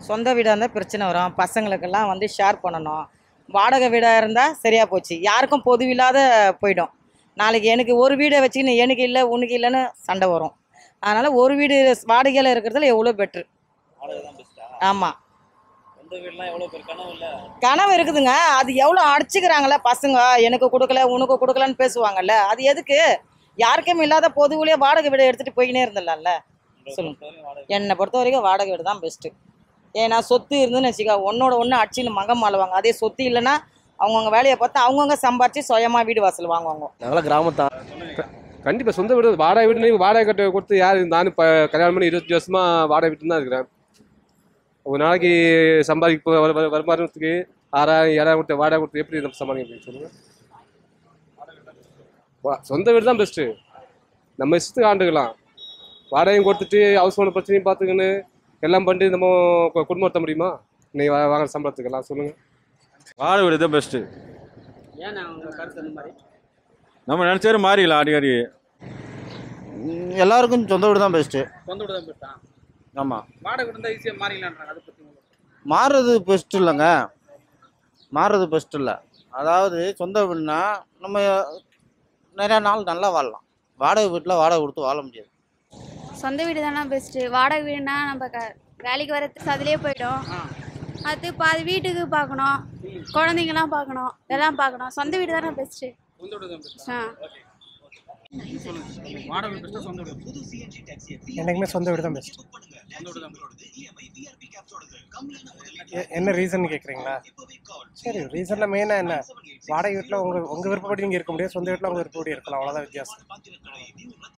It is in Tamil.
சொந்த வீடாக இருந்தால் பிரச்சனை வரும். பசங்களுக்கெல்லாம் வந்து ஷேர் பண்ணணும். வாடகை வீடாக இருந்தால் சரியாக போச்சு. யாருக்கும் பொது இல்லாத போயிடும். நாளைக்கு எனக்கு ஒரு வீடை வச்சுக்கின்னு எனக்கு இல்லை உனக்கு இல்லைன்னு சண்டை வரும். அதனால் ஒரு வீடு வாடகையில் இருக்கிறதுல எவ்வளோ பெட்ரு. ஆமாம், கனவு இருக்குதுங்க. அது எவ்வளோ அடிச்சுக்கிறாங்களே பசங்க, எனக்கு கொடுக்கல உனக்கு கொடுக்கலன்னு பேசுவாங்கல்ல. அது எதுக்கு? யாருக்கும் இல்லாத பொதுவிலேயே வாடகை வீடை எடுத்துகிட்டு போய்கினே இருந்துடலாம்ல. சொல்லுங்க. என்னை பொறுத்த வரைக்கும் வாடகை வீடு தான் பெஸ்ட்டு. ஏன்னா சொத்து இருந்துன்னு வச்சுக்கோ, ஒன்னோட ஒன்று அடிச்சுன்னு மகம் ஆளுவாங்க. அதே சொத்து இல்லைன்னா அவங்கவுங்க வேலையை பார்த்து அவங்கவுங்க சம்பாரித்து சுயமாக வீடு வாசல் வாங்குவாங்க. நாங்களாம் கிராமத்தான். கண்டிப்பாக சொந்த வீடு. வாடகை வீடு வாடகை கட்ட கொடுத்து யார்? நானும் இப்போ கல்யாணம் பண்ணி 25 வருஷமாக வாடகை வீட்டு தான் இருக்கிறேன். ஒரு நாளைக்கு சம்பாதிக்க வருமானத்துக்கு 6000 7000 கொடுத்து வாடகை கொடுத்து எப்படி நம்ம சமாளிக்க சொல்லுங்கள்? சொந்த வீடு தான் பெஸ்ட்டு. நம்ம இஷ்டத்துக்கு ஆண்டுக்கலாம். வாடகையும் கொடுத்துட்டு ஹவுஸ் ஓனர் பிரச்சனையும் பார்த்துக்கின்னு எல்லாம் பண்ணிட்டு நம்ம குடும்பம் நடத்த முடியுமா? நீ வாங்குற சம்பளத்துக்கெல்லாம் சொல்லுங்கள். வாடகை வீடு தான் பெஸ்ட்டு. ஏன்னா உங்கள் கருத்து அந்த மாதிரி நம்ம நினச்சாரு மாறிக்கலாம் அடிக்கடி. எல்லாருக்கும் சொந்த வீடு தான் பெஸ்ட்டு. சொந்த வீடு தான் பெஸ்ட்டா? ஆமாம். வாடகை வீடு இருந்தால் ஈஸியாக மாறிக்கலான்றாங்க. அதை பற்றி மாறுறது பெஸ்ட் இல்லைங்க. மாறுறது பெஸ்ட் இல்லை. அதாவது சொந்த வீடுனா நம்ம நிறையா நாள் நல்லா வாழலாம். வாடகை வீட்டில் வாடகை கொடுத்து வாழ முடியாது. சொந்த வீடு தானே பெஸ்ட்டு. வாடகை வீடுனா நம்ம வேலைக்கு வரது அதிலே போய்டும். அது பாதி வீட்டுக்கு பார்க்கணும், குழந்தைங்கலாம் பார்க்கணும், எல்லாம் பார்க்கணும். சொந்த வீடு தானே பெஸ்ட்டு. எனக்குமே சொந்த வீடு தான் பெஸ்ட். என்ன ரீசன் கேட்குறீங்களா? சரி, ரீசனில் மெயினாக என்ன? வாடகை வீட்டில் உங்கள் விருப்பப்படி நீங்கள் இருக்க முடியாது, சொந்த வீட்டில் உங்கள் விருப்பப்படி இருக்கலாம். அவ்வளோதான் வித்தியாசம்.